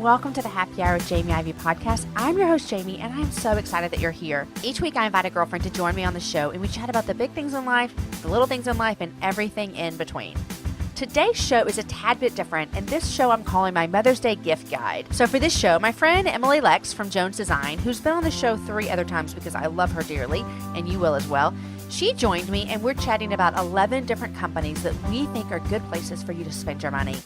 welcome to the Happy Hour with Jamie Ivey podcast. I'm your host, Jamie, and I'm so excited that you're here. Each week, I invite a girlfriend to join me on the show, and we chat about the big things in life, the little things in life, and everything in between. Today's show is a tad bit different, and this show I'm calling my Mother's Day gift guide. So for this show, my friend Emily Lex from Jones Design, who's been on the show 3 other times because I love her dearly, and you will as well, she joined me, and we're chatting about 11 different companies that we think are good places for you to spend your money.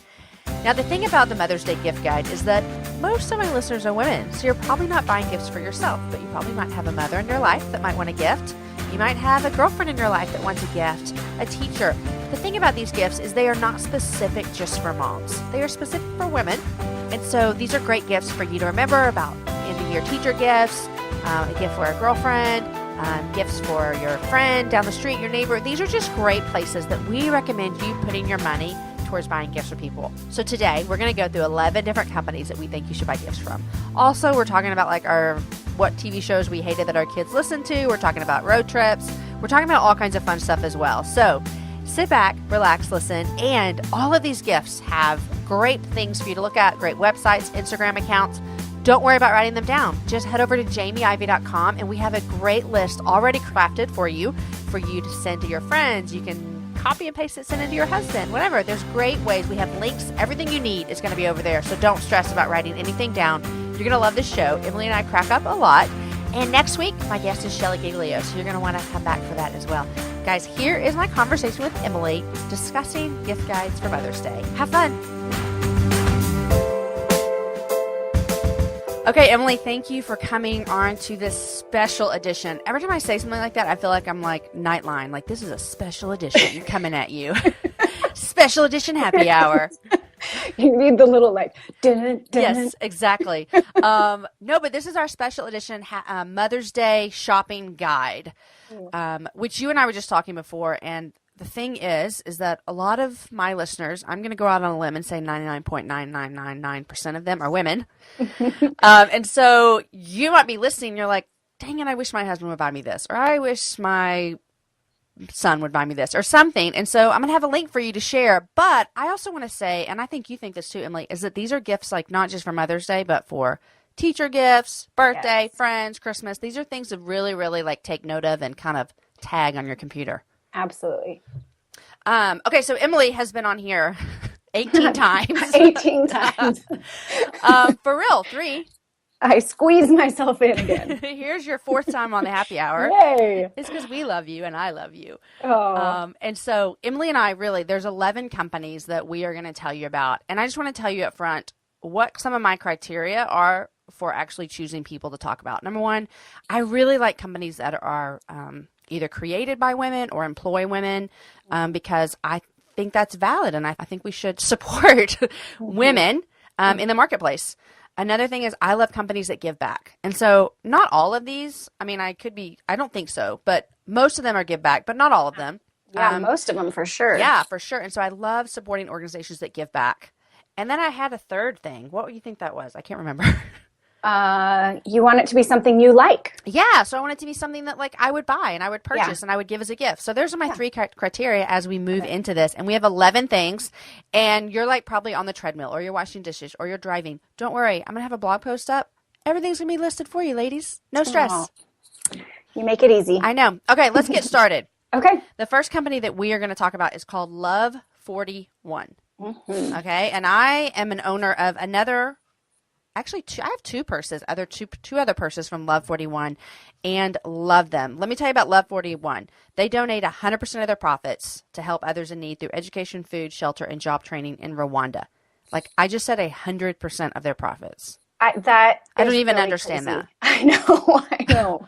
Now, the thing about the Mother's Day gift guide is that most of my listeners are women, so you're probably not buying gifts for yourself, but you probably might have a mother in your life that might want a gift. You might have a girlfriend in your life that wants a gift, a teacher. The thing about these gifts is they are not specific just for moms. They are specific for women, and so these are great gifts for you to remember about end-of-year teacher gifts, a gift for a girlfriend, gifts for your friend down the street, your neighbor. These are just great places that we recommend you putting your money towards buying gifts for people. So today we're going to go through 11 different companies that we think you should buy gifts from. Also, we're talking about what TV shows we hated that our kids listened to. We're talking about road trips. We're talking about all kinds of fun stuff as well. So sit back, relax, listen, and all of these gifts have great things for you to look at, great websites, Instagram accounts. Don't worry about writing them down. Just head over to jamieivey.com, and we have a great list already crafted for you to send to your friends. You can copy and paste it, send it to your husband, whatever. There's great ways. We have links. Everything you need is going to be over there, so don't stress about writing anything down. You're going to love this show. Emily and I crack up a lot. And next week, my guest is Shelly Giglio, so you're going to want to come back for that as well. Guys, here is my conversation with Emily discussing gift guides for Mother's Day. Have fun. Okay, Emily, thank you for coming on to this special edition. Every time I say something like that, I feel like I'm like Nightline. Like, this is a special edition coming at you. Special edition happy hour. You need the little like, dun, dun. Yes, exactly. No, but this is our special edition Mother's Day shopping guide, which you and I were just talking before. And the thing is that a lot of my listeners, I'm going to go out on a limb and say 99.9999% of them are women. And so you might be listening. You're like, dang it, I wish my husband would buy me this, or I wish my son would buy me this or something. And so I'm going to have a link for you to share. But I also want to say, and I think you think this too, Emily, is that these are gifts like not just for Mother's Day, but for teacher gifts, birthday, friends, Christmas. These are things to really, really like take note of and kind of tag on your computer. Absolutely. Okay, so Emily has been on here 18 times. 18 times. For real, 3. I squeezed myself in again. Here's your 4th time on the happy hour. Yay. It's because we love you and I love you. Oh. And so Emily and I really, there's 11 companies that we are going to tell you about. And I just want to tell you up front what some of my criteria are for actually choosing people to talk about. Number 1, I really like companies that are either created by women or employ women because I think that's valid, and I think we should support women in the marketplace. Another thing is I love companies that give back. And so not all of these, I mean, I don't think so, but most of them are give back, but not all of them. Yeah, most of them for sure. Yeah, for sure. And so I love supporting organizations that give back. And then I had a third thing. What would you think that was? I can't remember. You want it to be something you like. Yeah, so I want it to be something that like I would buy and I would purchase and I would give as a gift. So those are my 3 criteria as we move into this. And we have 11 things, and you're like probably on the treadmill or you're washing dishes or you're driving. Don't worry, I'm going to have a blog post up. Everything's going to be listed for you, ladies. No stress. Oh, you make it easy. I know. Okay, let's get started. Okay. The first company that we are going to talk about is called Love 41. Mm-hmm. Okay, and I am an owner of another. Actually, I have 2 purses, two other purses from Love 41, and love them. Let me tell you about Love 41. They donate 100% of their profits to help others in need through education, food, shelter, and job training in Rwanda. Like, I just said 100% of their profits. I don't even really understand crazy. that. I know.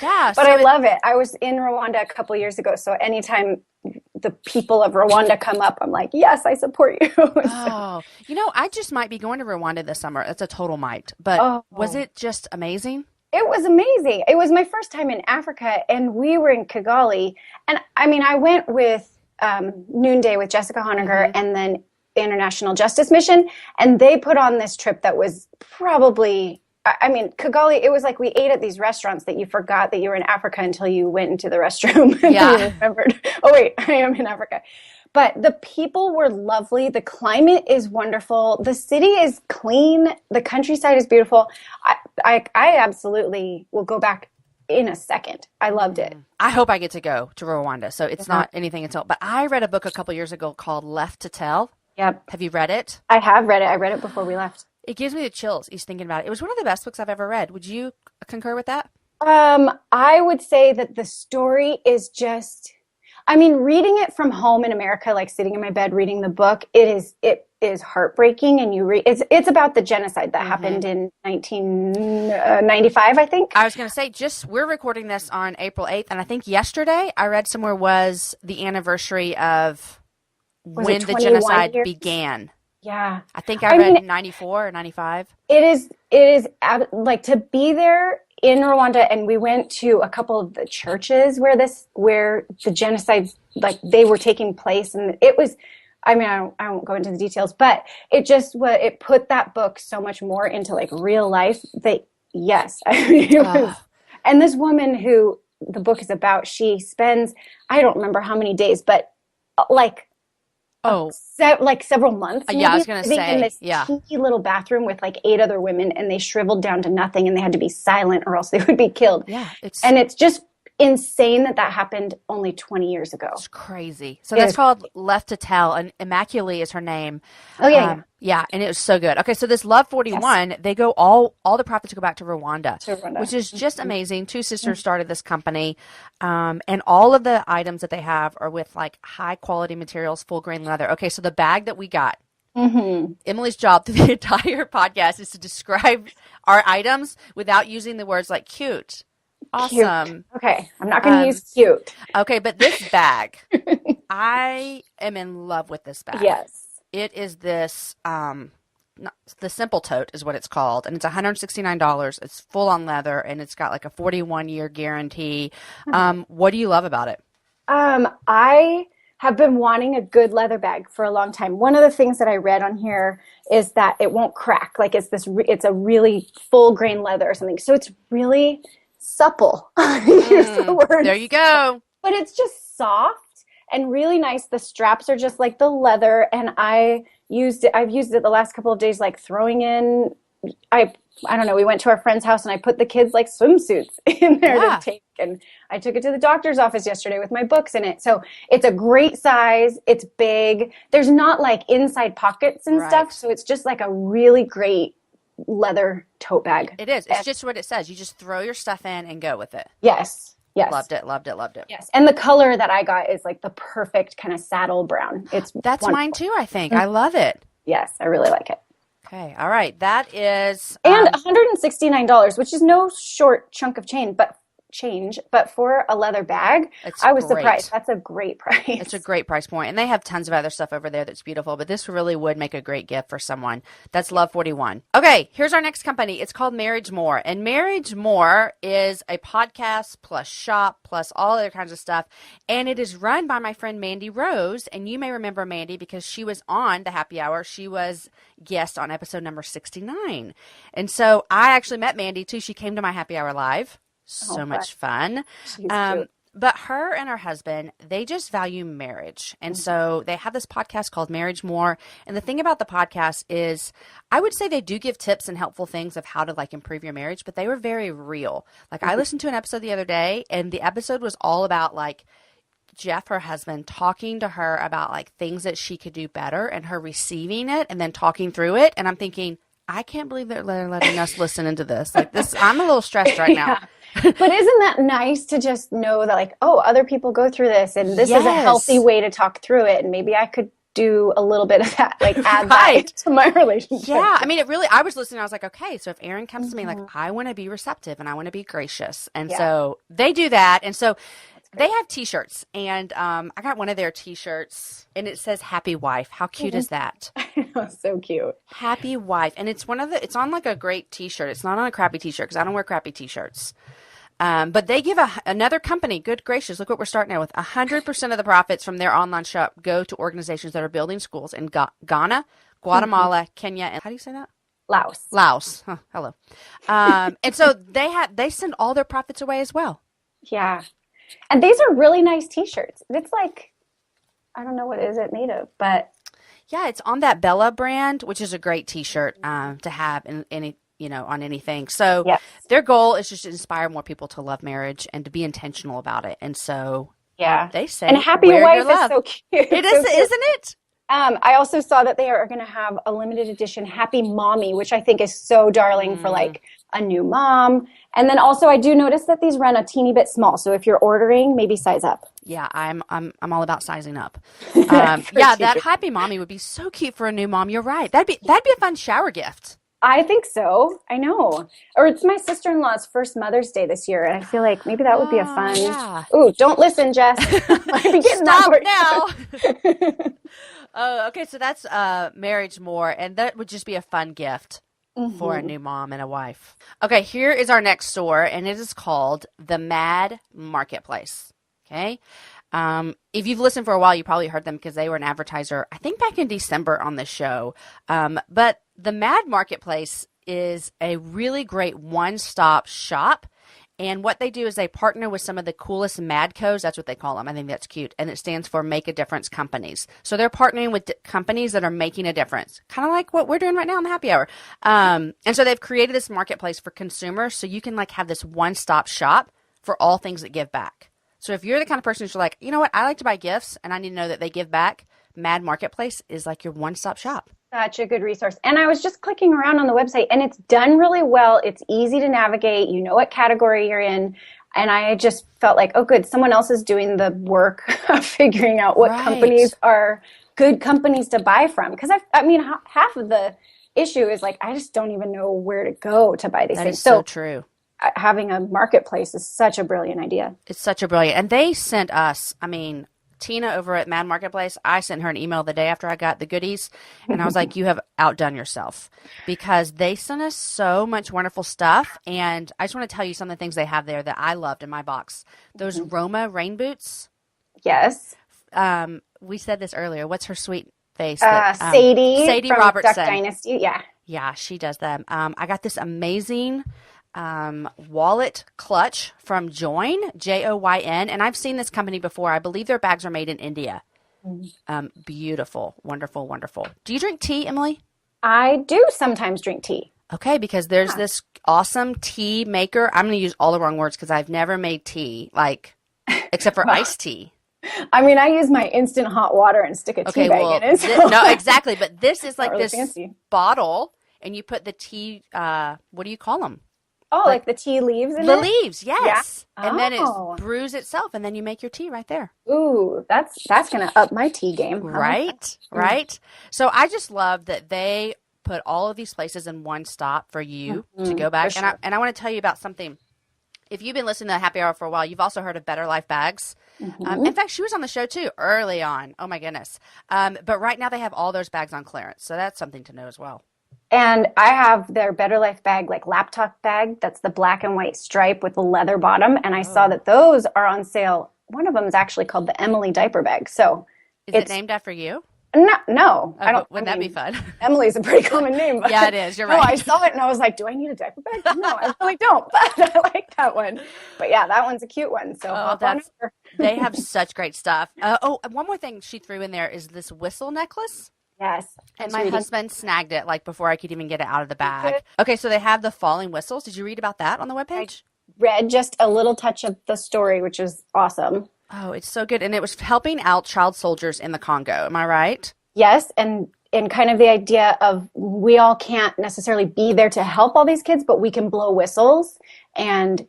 Yeah. But I love it. I was in Rwanda a couple years ago, so anytime the people of Rwanda come up, I'm like, yes, I support you. Oh, I just might be going to Rwanda this summer. It's a total might. But was it just amazing? It was amazing. It was my first time in Africa, and we were in Kigali. And I mean, I went with Noonday with Jessica Honegger and then International Justice Mission, and they put on this trip that was probably, I mean, Kigali, it was like we ate at these restaurants that you forgot that you were in Africa until you went into the restroom and you remembered, oh wait, I am in Africa. but the people were lovely. The climate is wonderful. The city is clean. The countryside is beautiful. I absolutely will go back in a second. I loved it. I hope I get to go to Rwanda. So it's not anything until, but I read a book a couple years ago called Left to Tell. Yep. Have you read it? I have read it. I read it before we left. It gives me the chills just thinking about it. It was one of the best books I've ever read. Would you concur with that? I would say that the story is just, I mean, reading it from home in America, like sitting in my bed reading the book, it is heartbreaking. And it's about the genocide that happened in 1995, I think. I was going to say, we're recording this on April 8th, and I think yesterday I read somewhere was the anniversary of when the genocide began. Yeah. I think I read 94 or 95. It is like to be there in Rwanda, and we went to a couple of the churches where the genocide, like they were taking place, and it was, I mean, I won't go into the details, but it put that book so much more into like real life that yes, I mean, it was, and this woman who the book is about, she spends, I don't remember how many days, but like, several months. Maybe, I was going to say, in this teeny little bathroom with like 8 other women, and they shriveled down to nothing, and they had to be silent or else they would be killed. Yeah, it's just insane that happened only 20 years ago. It's crazy. So that's called Left to Tell, and Immaculée is her name. Oh yeah, yeah, and it was so good. Okay, so this Love 41, they go all the profits go back to Rwanda, which is just amazing. 2 sisters started this company, and all of the items that they have are with like high quality materials, full grain leather. Okay, so the bag that we got, Emily's job through the entire podcast is to describe our items without using the words like cute. Awesome. Cute. Okay, I'm not going to use cute. Okay, but this bag, I am in love with this bag. Yes. It is this, the Simple Tote is what it's called, and it's $169. It's full on leather, and it's got like a 41-year guarantee. What do you love about it? I have been wanting a good leather bag for a long time. One of the things that I read on here is that it won't crack. Like it's a really full grain leather or something. So it's really supple. Use the word. There you go. But it's just soft and really nice. The straps are just like the leather, and I've used it the last couple of days, like throwing in, I don't know, we went to our friend's house and I put the kids like swimsuits in there to take, and I took it to the doctor's office yesterday with my books in it. So it's a great size. It's big. There's not like inside pockets and stuff. So it's just like a really great leather tote bag. It is. It's just what it says. You just throw your stuff in and go with it. Yes. Loved it. Yes. And the color that I got is like the perfect kind of saddle brown. That's wonderful. Mine too, I think. I love it. Yes, I really like it. Okay. All right. That is and $169, which is no short chunk of change, but for a leather bag, I was surprised. That's a great price. It's a great price point. And they have tons of other stuff over there that's beautiful, but this really would make a great gift for someone. That's Love 41. Okay, here's our next company. It's called Marriage More. And Marriage More is a podcast plus shop plus all other kinds of stuff. And it is run by my friend Mandy Rose. And you may remember Mandy because she was on the Happy Hour. She was guest on episode number 69. And so I actually met Mandy too. She came to my Happy Hour Live. So much fun. But her and her husband, they just value marriage. And so they have this podcast called Marriage More. And the thing about the podcast is I would say they do give tips and helpful things of how to like improve your marriage, but they were very real. Like I listened to an episode the other day, and the episode was all about like Jeff, her husband, talking to her about like things that she could do better and her receiving it and then talking through it. And I'm thinking, I can't believe they're letting us listen into this. Like this, I'm a little stressed right now. But isn't that nice to just know that like, oh, other people go through this, and this is a healthy way to talk through it, and maybe I could do a little bit of that, like add that to my relationship. Yeah, I mean, I was listening, I was like, okay, so if Aaron comes to me, like, I want to be receptive and I want to be gracious. And so they do that. And so they have t-shirts, and I got one of their t-shirts, and it says Happy Wife. How cute is that? I know, so cute. Happy Wife. And it's it's on like a great t-shirt. It's not on a crappy t-shirt because I don't wear crappy t-shirts. But they give another company, good gracious, look what we're starting out with. 100% of the profits from their online shop go to organizations that are building schools in Ghana, Guatemala, Kenya, and how do you say that? Laos. Huh, hello. And so they send all their profits away as well. Yeah. And these are really nice t-shirts. It's like I don't know what is it made of, but Yeah, it's on that Bella brand, which is a great T-shirt to have in any, on anything. So yes. their goal is just to inspire more people to love marriage and to be intentional about it. And so Yeah. they say, And Happy wear your Wife is love. so cute. It So is, cute. isn't it? I also saw that they are going to have a limited edition Happy Mommy, which I think is so darling for like a new mom. And then also I do notice that these run a teeny bit small. So if you're ordering, maybe size up. Yeah, I'm all about sizing up. For Yeah, that teachers. Happy Mommy would be so cute for a new mom. You're right. That'd be a fun shower gift. I think so. I know. Or it's my sister-in-law's first Mother's Day this year, and I feel like maybe that would be a Oh, fun. yeah. Ooh, don't listen, Jess. Might be getting that Stop for you. now. Oh, okay. So that's marriage more, and that would just be a fun gift for a new mom and a wife. Okay, here is our next store, and it is called the Mad Marketplace. Okay. If you've listened for a while, you probably heard them because they were an advertiser, I think back in December on the show. But the Mad Marketplace is a really great one-stop shop. And what they do is they partner with some of the coolest Madcos. That's what they call them. I think that's cute. And it stands for Make a Difference Companies. So they're partnering with companies that are making a difference, kind of like what we're doing right now in the happy hour. And so they've created this marketplace for consumers so you can like have this one-stop shop for all things that give back. So if you're the kind of person who's like, you know what, I like to buy gifts and I need to know that they give back, Mad Marketplace is like your one-stop shop. Such a good resource. And I was just clicking around on the website and it's done really well. It's easy to navigate. You know what category you're in. And I just felt like, oh, good. Someone else is doing the work of figuring out what companies are good companies to buy from. Because I mean, half of the issue is like, I just don't even know where to go to buy these things. That is so true. Having a marketplace is such a brilliant idea. It's such a brilliant. And they sent us, I mean, Tina over at Mad Marketplace, I sent her an email the day after I got the goodies, and I was like, you have outdone yourself, because they sent us so much wonderful stuff. And I just want to tell you some of the things they have there that I loved in my box. Those Roma rain boots. Yes. We said this earlier. What's her sweet face? Sadie from Robertson. Duck Dynasty. Yeah. Yeah, she does them. I got this amazing wallet clutch from Joyn, Joyn, and I've seen this company before. I believe their bags are made in India. Beautiful, wonderful, wonderful. Do you drink tea, Emily? I do sometimes drink tea. Okay, because there's this awesome tea maker. I'm going to use all the wrong words because I've never made tea, like, except for iced tea. I mean, I use my instant hot water and stick a tea bag in it. So. No, exactly. But this is like really this fancy bottle, and you put the tea, what do you call them? Oh, like the tea leaves in it? The leaves, yes. Yeah. And then it brews itself, and then you make your tea right there. Ooh, that's going to up my tea game. Right, right. So I just love that they put all of these places in one stop for you to go back. Sure. And I want to tell you about something. If you've been listening to Happy Hour for a while, you've also heard of Better Life bags. In fact, she was on the show too early on. Oh my goodness. But right now they have all those bags on clearance. So that's something to know as well. And I have their Better Life bag, like laptop bag. That's the black and white stripe with the leather bottom. And I saw that those are on sale. One of them is actually called the Emily diaper bag. So is it named after you? No, I don't. Wouldn't that be fun? Emily's a pretty common name. But yeah, it is. You're right. No, I saw it and I was like, do I need a diaper bag? No, I really don't. But I like that one. But yeah, that one's a cute one. So they have such great stuff. One more thing she threw in there is this whistle necklace. Yes. And my husband snagged it like before I could even get it out of the bag. Okay, so they have the falling whistles. Did you read about that on the webpage? I read just a little touch of the story, which is awesome. Oh, it's so good. And it was helping out child soldiers in the Congo. Am I right? Yes. And kind of the idea of we all can't necessarily be there to help all these kids, but we can blow whistles and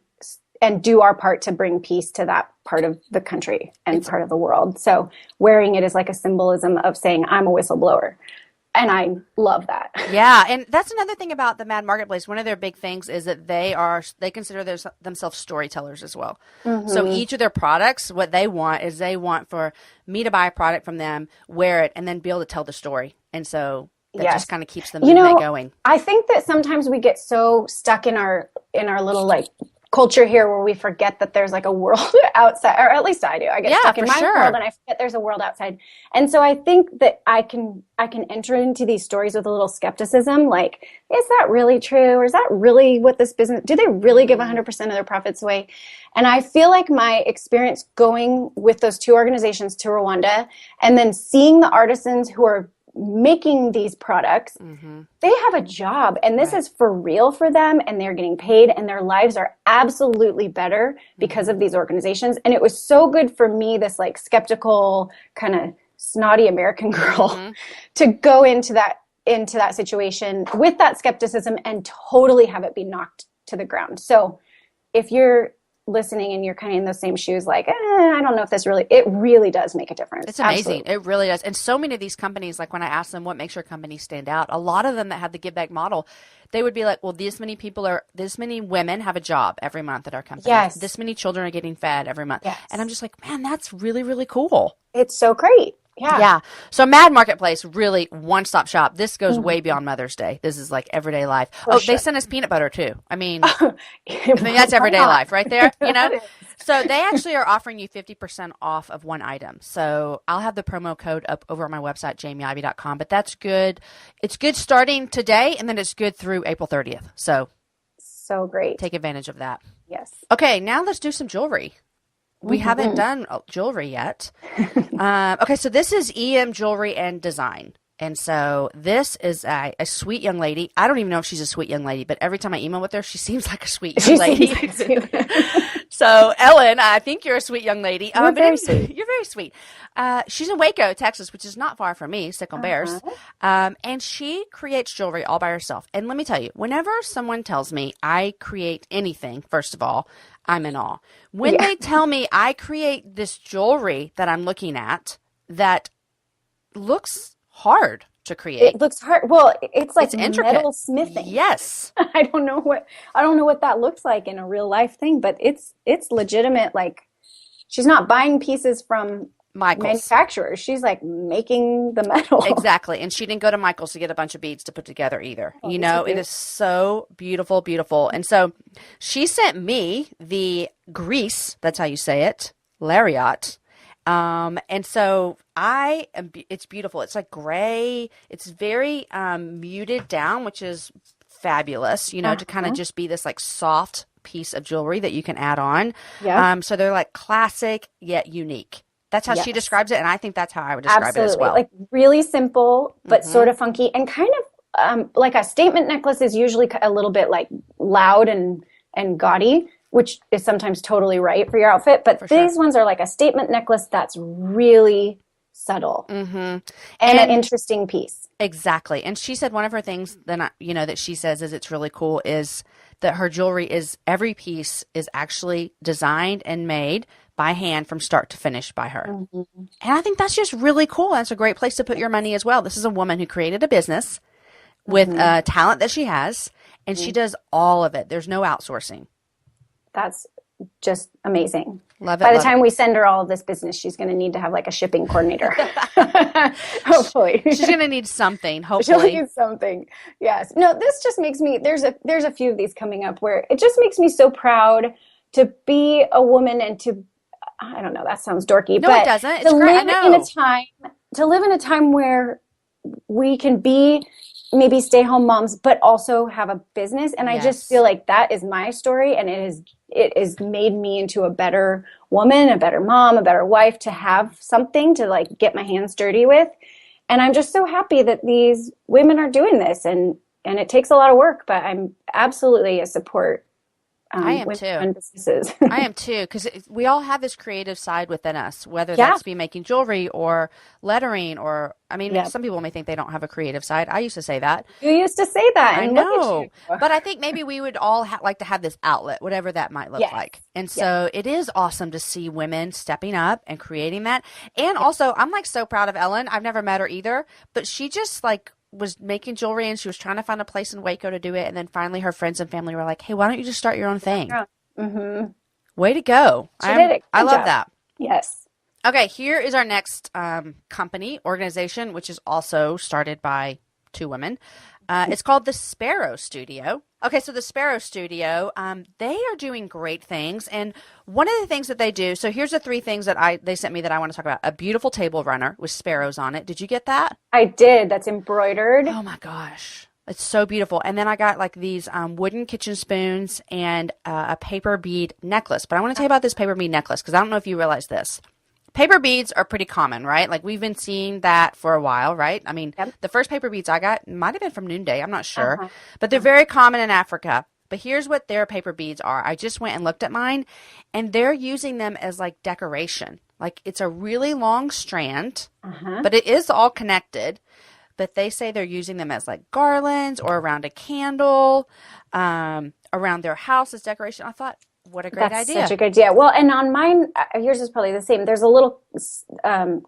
do our part to bring peace to that part of the country and part of the world. So wearing it is like a symbolism of saying, I'm a whistleblower. And I love that. Yeah. And that's another thing about the Mad Marketplace. One of their big things is that they consider themselves storytellers as well. So each of their products, what they want is they want for me to buy a product from them, wear it, and then be able to tell the story. And so that just kind of keeps the movement going. I think that sometimes we get so stuck in our little like culture here where we forget that there's like a world outside, or at least I do. I get stuck in my world and I forget there's a world outside. And so I think that I can enter into these stories with a little skepticism, like, is that really true? Or is that really what this business, do they really give 100% of their profits away? And I feel like my experience going with those two organizations to Rwanda and then seeing the artisans who are making these products, they have a job, and this is for real for them, and they're getting paid, and their lives are absolutely better because of these organizations. And it was so good for me, this like skeptical kind of snotty American girl, to go into that situation with that skepticism and totally have it be knocked to the ground. So if you're listening and you're kind of in those same shoes, like, I don't know if this really, it really does make a difference. It's amazing. Absolutely. It really does. And so many of these companies, like when I ask them what makes your company stand out, a lot of them that have the give back model, they would be like, well, this many women have a job every month at our company. Yes. This many children are getting fed every month. Yes. And I'm just like, man, that's really, really cool. It's so great. Yeah. Yeah. So Mad Marketplace, really one-stop shop. This goes way beyond Mother's Day. This is like everyday life. They send us peanut butter too. I mean that's everyday life right there, you know? So they actually are offering you 50% off of one item. So I'll have the promo code up over on my website, jamieivey.com, but that's good. It's good starting today, and then it's good through April 30th. So great. Take advantage of that. Yes. Okay. Now let's do some jewelry. We haven't done jewelry yet. Okay, so this is EM Jewelry and Design. And so this is a sweet young lady. I don't even know if she's a sweet young lady, but every time I email with her, she seems like a sweet young lady. So Ellen, I think you're a sweet young lady. You're very sweet. You're very sweet. She's in Waco, Texas, which is not far from me, Sickle Bears. And she creates jewelry all by herself. And let me tell you, whenever someone tells me I create anything, first of all, I'm in awe. When they tell me I create this jewelry that I'm looking at that looks hard to create. It looks hard. Well, it's like intricate. Metal smithing. Yes. I don't know what that looks like in a real life thing, but it's legitimate. Like, she's not buying pieces from manufacturers. She's like making the metal. Exactly. And she didn't go to Michael's to get a bunch of beads to put together either. You know, it is so beautiful, beautiful. And so she sent me the Grease, that's how you say it, lariat. And so it's beautiful. It's like gray. It's very muted down, which is fabulous, you know, to kind of just be this like soft piece of jewelry that you can add on. Yeah. So they're like classic yet unique. That's how she describes it, and I think that's how I would describe it as well. Like really simple, but sort of funky, and kind of like a statement necklace is usually a little bit like loud and gaudy, which is sometimes totally right for your outfit. But these ones are like a statement necklace that's really subtle and an interesting piece. Exactly. And she said one of her things that she says is it's really cool is that her jewelry is every piece is actually designed and made by hand from start to finish by her. And I think that's just really cool. That's a great place to put your money as well. This is a woman who created a business with talent that she has, and she does all of it. There's no outsourcing. That's just amazing. Love it. By the time we send her all of this business, she's going to need to have like a shipping coordinator. Hopefully. She's going to need something, hopefully. She'll need something. Yes. No, this just makes me, there's a few of these coming up where it just makes me so proud to be a woman and to, I don't know, that sounds dorky, no, but it doesn't. It's great. I know. To live in a time where we can be maybe stay-home moms, but also have a business. And I just feel like that is my story, and it has made me into a better woman, a better mom, a better wife, to have something to like get my hands dirty with. And I'm just so happy that these women are doing this, and it takes a lot of work, but I'm absolutely a support. I am too. Businesses. I am too, because we all have this creative side within us, whether that's be making jewelry or lettering, or some people may think they don't have a creative side. I used to say that. You used to say that. I know, but I think maybe we would all like to have this outlet, whatever that might look like. And so it is awesome to see women stepping up and creating that. And also, I'm like so proud of Ellen. I've never met her either, but she just like was making jewelry, and she was trying to find a place in Waco to do it, and then finally her friends and family were like, hey, why don't you just start your own thing? Way to go. She did it. I love that. Yes. Okay, here is our next organization, which is also started by two women. It's called the Sparrow Studio. Okay, so the Sparrow Studio, they are doing great things. And one of the things that they do, so here's the three things that they sent me that I want to talk about. A beautiful table runner with sparrows on it. Did you get that? I did. That's embroidered. Oh my gosh. It's so beautiful. And then I got like these wooden kitchen spoons and a paper bead necklace. But I want to tell you about this paper bead necklace because I don't know if you realize this. Paper beads are pretty common, right? Like we've been seeing that for a while, right? I mean, The first paper beads I got might have been from Noonday. I'm not sure. But they're very common in Africa. But here's what their paper beads are. I just went and looked at mine, and they're using them as like decoration. Like it's a really long strand, but it is all connected. But they say they're using them as like garlands or around a candle, around their house as decoration. I thought, what a great idea. That's such a good idea. Well, and on mine, yours is probably the same. There's a little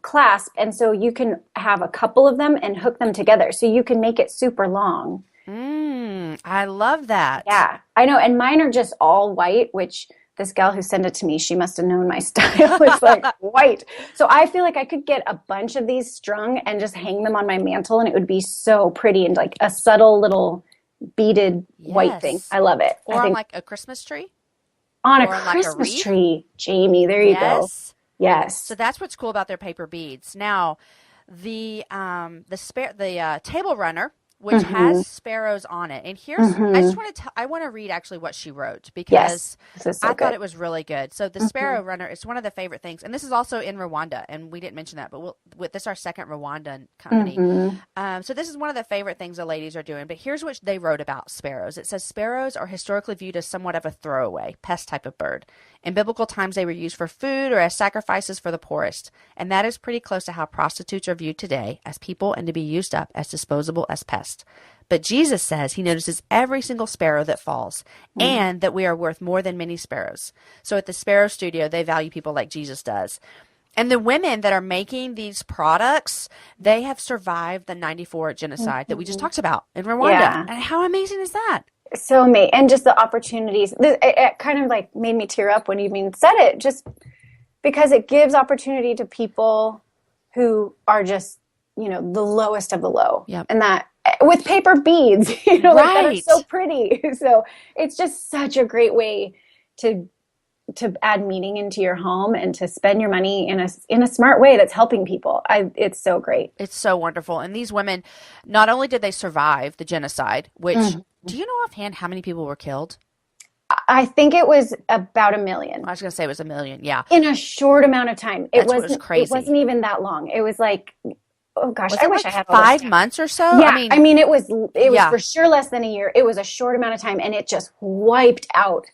clasp, and so you can have a couple of them and hook them together. So you can make it super long. I love that. Yeah, I know. And mine are just all white, which this gal who sent it to me, she must have known my style. It's like white. So I feel like I could get a bunch of these strung and just hang them on my mantle, and it would be so pretty and like a subtle little beaded white thing. I love it. Or on like a Christmas tree. On a Christmas tree, Jamie. There you go. Yes. So that's what's cool about their paper beads. Now, the table runner, which has sparrows on it, and here's I want to read actually what she wrote because I thought it was really good. So the sparrow runner is one of the favorite things, and this is also in Rwanda, and we didn't mention that, but this is our second Rwandan company. So this is one of the favorite things the ladies are doing. But here's what they wrote about sparrows. It says sparrows are historically viewed as somewhat of a throwaway pest type of bird. In biblical times, they were used for food or as sacrifices for the poorest, and that is pretty close to how prostitutes are viewed today, as people and to be used up as disposable as pests. But Jesus says he notices every single sparrow that falls and that we are worth more than many sparrows. So at the Sparrow Studio, they value people like Jesus does. And the women that are making these products, they have survived the 94 genocide that we just talked about in Rwanda. Yeah. And how amazing is that? So amazing. And just the opportunities. It kind of like made me tear up when you even said it, just because it gives opportunity to people who are just, the lowest of the low. Yep. And that with paper beads, like that are so pretty. So it's just such a great way to add meaning into your home and to spend your money in a smart way that's helping people. It's so great. It's so wonderful. And these women, not only did they survive the genocide, which, do you know offhand how many people were killed? I think it was about 1 million. I was going to say it was 1 million. Yeah. In a short amount of time. It was crazy. It wasn't even that long. It was like, oh gosh, I wish like I had 5 months or so. Yeah. I mean, it was for sure less than a year. It was a short amount of time, and it just wiped out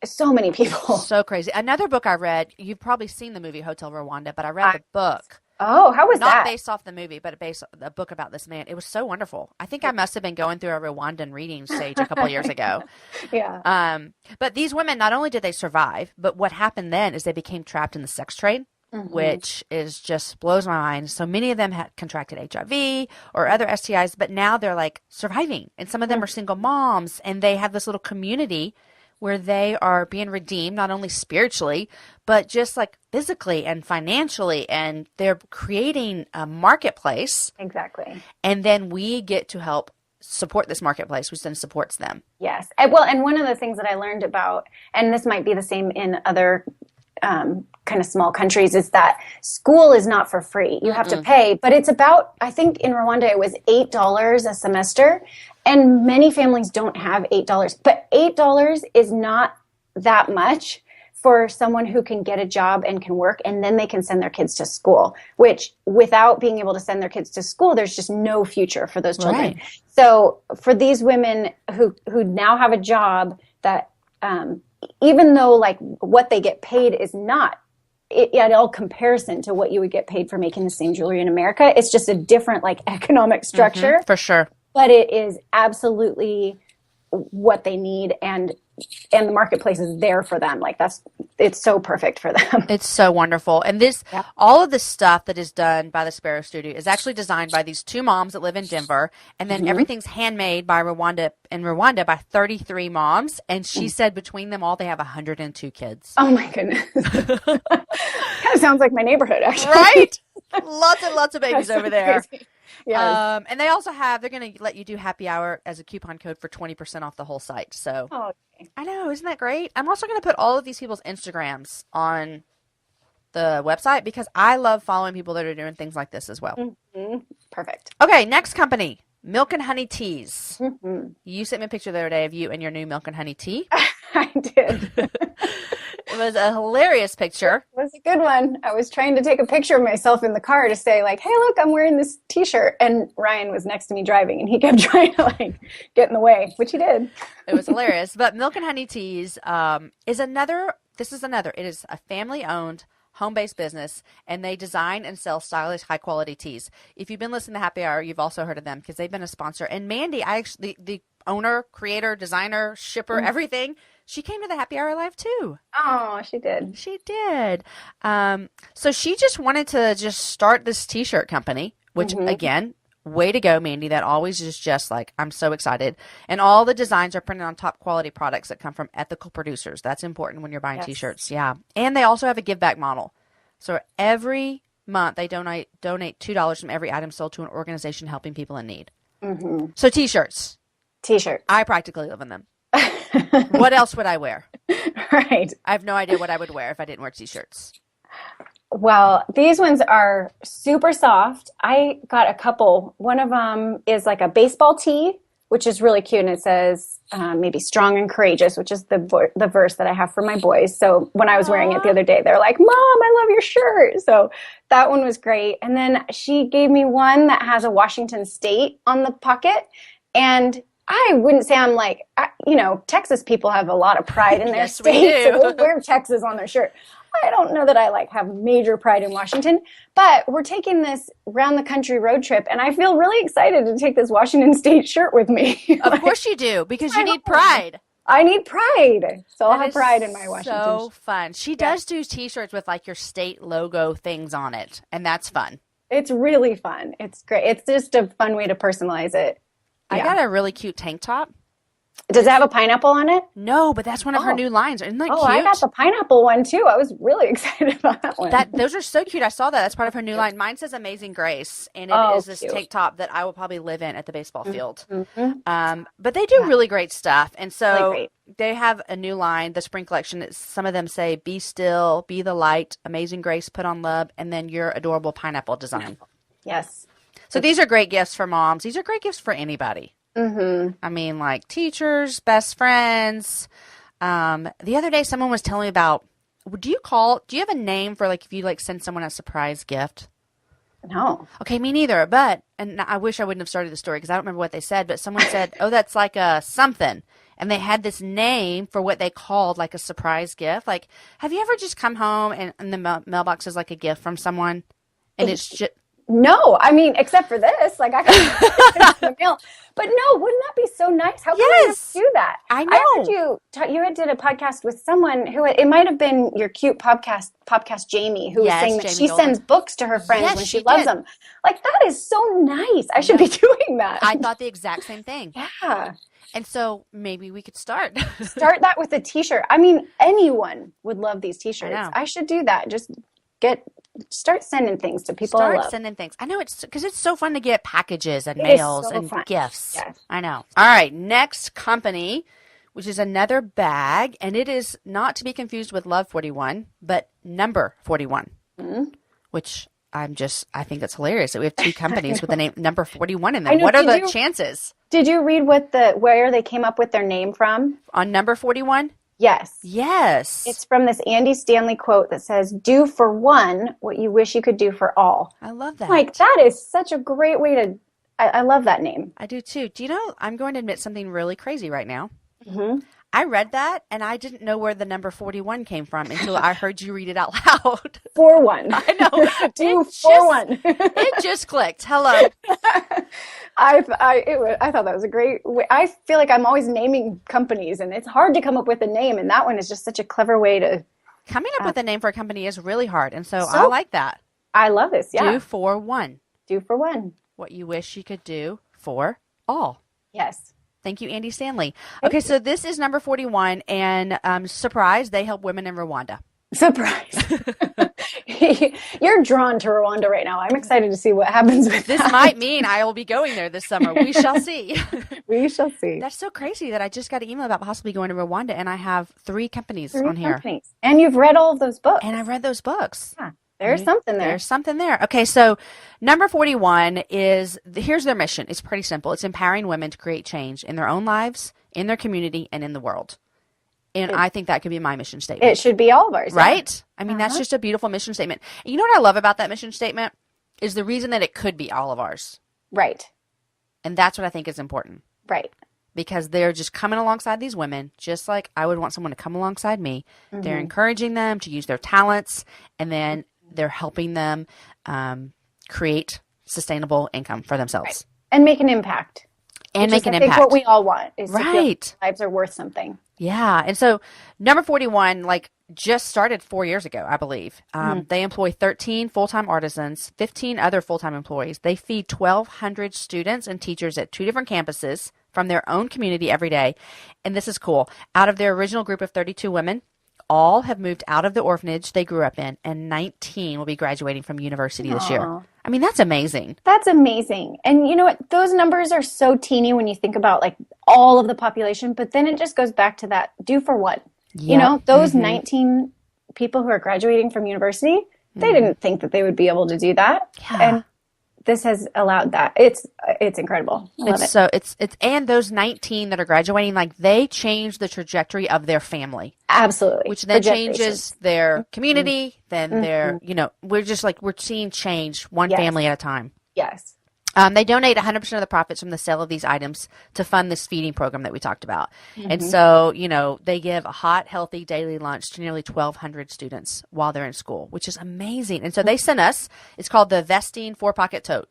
so many people. So crazy. Another book I read, you've probably seen the movie Hotel Rwanda, but I read the book. Oh, how was that? Not based off the movie, but a book about this man. It was so wonderful. I think I must have been going through a Rwandan reading stage a couple of years ago. Yeah. But these women, not only did they survive, but what happened then is they became trapped in the sex trade, which is just blows my mind. So many of them had contracted HIV or other STIs, but now they're like surviving. And some of them are single moms, and they have this little community where they are being redeemed, not only spiritually, but just like physically and financially. And they're creating a marketplace. Exactly. And then we get to help support this marketplace, which then supports them. Yes. Well, and one of the things that I learned about, and this might be the same in other kind of small countries, is that school is not for free. You have to pay, but it's about, I think in Rwanda, it was $8 a semester. And many families don't have $8, but $8 is not that much for someone who can get a job and can work, and then they can send their kids to school, which without being able to send their kids to school, there's just no future for those children. Right. So for these women who now have a job that, even though like what they get paid is not at all comparison to what you would get paid for making the same jewelry in America, it's just a different like economic structure. For sure. But it is absolutely what they need, and and the marketplace is there for them. Like it's so perfect for them. It's so wonderful. And all of the stuff that is done by the Sparrow Studio is actually designed by these two moms that live in Denver. And then everything's handmade by Rwanda by 33 moms. And she said between them all, they have 102 kids. Oh my goodness. Kind of sounds like my neighborhood, actually. Right? Lots and lots of babies over there. Yes. And they're going to let you do happy hour as a coupon code for 20% off the whole site. So Okay. I know, isn't that great? I'm also going to put all of these people's Instagrams on the website because I love following people that are doing things like this as well. Mm-hmm. Perfect. Okay, next company, Milk and Honey Teas. Mm-hmm. You sent me a picture the other day of you and your new Milk and Honey tea. I did. It was a hilarious picture. It was a good one. I was trying to take a picture of myself in the car to say, like, hey, look, I'm wearing this T-shirt. And Ryan was next to me driving, and he kept trying to, like, get in the way, which he did. It was hilarious. But Milk and Honey Teas is another. It is a family-owned, home-based business, and they design and sell stylish, high-quality teas. If you've been listening to Happy Hour, you've also heard of them because they've been a sponsor. And Mandy, the owner, creator, designer, shipper, everything, she came to the Happy Hour Live too. Oh, she did. She did. So she just wanted to just start this T-shirt company, which again, way to go, Mandy. That always is just like, I'm so excited. And all the designs are printed on top quality products that come from ethical producers. That's important when you're buying T-shirts. Yeah. And they also have a give back model. So every month they donate $2 from every item sold to an organization helping people in need. Mm-hmm. So T-shirts. I practically live in them. What else would I wear? Right. I have no idea what I would wear if I didn't wear T-shirts. Well, these ones are super soft. I got a couple. One of them is like a baseball tee, which is really cute. And it says maybe strong and courageous, which is the verse that I have for my boys. So when I was wearing it the other day, they're like, Mom, I love your shirt. So that one was great. And then she gave me one that has a Washington State on the pocket. And I wouldn't say I'm like, Texas people have a lot of pride in their Yes, state. we do. So they wear Texas on their shirt. I don't know that I have major pride in Washington, but we're taking this round the country road trip, and I feel really excited to take this Washington State shirt with me. Of course you do, because you need pride. I need pride. So I'll have pride in my Washington. So fun. She does do T-shirts with like your state logo things on it, and that's fun. It's really fun. It's great. It's just a fun way to personalize it. I got a really cute tank top. Does it have a pineapple on it? No, but that's one of her new lines. Isn't that cute? I got the pineapple one too. I was really excited about that one. Those are so cute. I saw that. That's part of her new line. Mine says Amazing Grace, and it is this tank top that I will probably live in at the baseball field. Mm-hmm. But they do really great stuff. And so they have a new line, the spring collection. Some of them say, be still, be the light, Amazing Grace, put on love, and then your adorable pineapple design. Yes. So these are great gifts for moms. These are great gifts for anybody. Mm-hmm. I mean, like teachers, best friends. The other day, someone was telling me about, do you have a name for like if you like send someone a surprise gift? No. Okay, me neither. And I wish I wouldn't have started the story because I don't remember what they said, but someone said, oh, that's like a something. And they had this name for what they called like a surprise gift. Like, have you ever just come home and the mailbox is like a gift from someone and it's just... No, I mean, except for this, like I got the mail. But no, wouldn't that be so nice? How can you do that? I know. I heard you had did a podcast with someone who it might have been your cute podcast Jamie, who was saying that she sends books to her friends when she loves them. Like that is so nice. I should be doing that. I thought the exact same thing. Yeah. And so maybe we could start that with a T-shirt. I mean, anyone would love these T-shirts. I should do that. Just start sending things to people I love. Start sending things. I know it's because it's so fun to get packages and mails and gifts. Yes. I know. All right. Next company, which is another bag, and it is not to be confused with Love 41, but Number 41, which I think it's hilarious that we have two companies with the name Number 41 in them. What are the chances? Did you read where they came up with their name from? On Number 41? Yes. Yes. It's from this Andy Stanley quote that says, do for one what you wish you could do for all. I love that. Like, that is such a great way to, I love that name. I do too. Do you know, I'm going to admit something really crazy right now. Mm-hmm. I read that and I didn't know where the number 41 came from until I heard you read it out loud. For one. I know. Do for one. It just clicked. Hello. I thought that was a great way. I feel like I'm always naming companies, and it's hard to come up with a name, and that one is just such a clever way to. Coming up with a name for a company is really hard, and so I So like that. I love this. Yeah. Do for one. Do for one. What you wish you could do for all. Yes. Thank you, Andy Stanley. Okay, so this is number 41, and surprise, they help women in Rwanda. Surprise. You're drawn to Rwanda right now. I'm excited to see what happens with This that. might mean I will be going there this summer. We shall see. We shall see. That's so crazy that I just got an email about possibly going to Rwanda, and I have 3 companies on here. And you've read all of those books. And I've read those books. Yeah, there's something there. There's something there. Okay, so number 41 is, here's their mission. It's pretty simple. It's empowering women to create change in their own lives, in their community, and in the world. And I think that could be my mission statement. It should be all of ours. Right? Yeah. I mean, that's just a beautiful mission statement. And you know what I love about that mission statement is the reason that it could be all of ours. Right. And that's what I think is important. Right. Because they're just coming alongside these women, just like I would want someone to come alongside me. Mm-hmm. They're encouraging them to use their talents, and then they're helping them create sustainable income for themselves. Right. And make an impact. And make an impact. I think what we all want is to feel like lives are worth something. Yeah. And so number 41, just started 4 years ago, I believe. They employ 13 full-time artisans, 15 other full-time employees. They feed 1,200 students and teachers at 2 different campuses from their own community every day. And this is cool. Out of their original group of 32 women, all have moved out of the orphanage they grew up in, and 19 will be graduating from university this year. I mean, that's amazing. That's amazing. And you know what? Those numbers are so teeny when you think about all of the population, but then it just goes back to that do for what? Yep. You know, those 19 people who are graduating from university, they didn't think that they would be able to do that. Yeah. And this has allowed that. It's incredible. I love it. So it's and those 19 that are graduating, they change the trajectory of their family. Absolutely. Which then changes their community, then their, we're just we're seeing change one family at a time. Yes. They donate 100% of the profits from the sale of these items to fund this feeding program that we talked about. And so, they give a hot, healthy daily lunch to nearly 1,200 students while they're in school, which is amazing. And so they sent us, it's called the Vesting 4-Pocket Tote.